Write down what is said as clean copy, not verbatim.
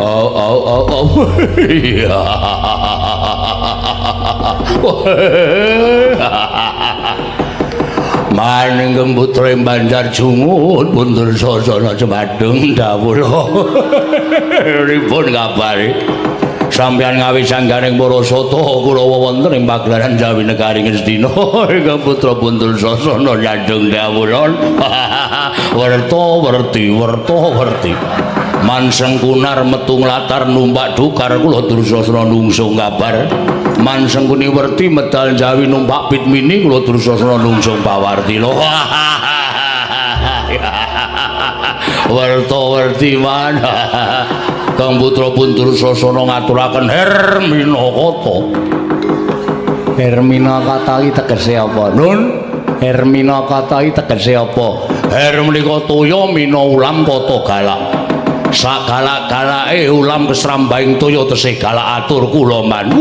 Oh. Iya. Maning Putra Banjar Jungut puntur sasana Cemadung dawuh. Ripun kabare? Sampeyan ngawi sanggaring para sata kula wonten ing pagelaran Jawi Negari Ngastina ingkang putra puntur sasana nyandung dawuh. Werta-werti. Manseng kunar metu nglatar numpak dukar kula Dursasana nungsung kabar. Manseng kuni werti medal Jawi numpak Pitmini kula Dursasana nungsung pawarti lho. Werta-werti man. Kang putra puntur sasana ngaturaken Herminakata. Herminakata iki tegese apa? Nun, Herminakata iki tegese apa? Her menika toya mina ulam kata galak. Sak galak-galake ulam kesrambaing toya tesih galak atur kula man.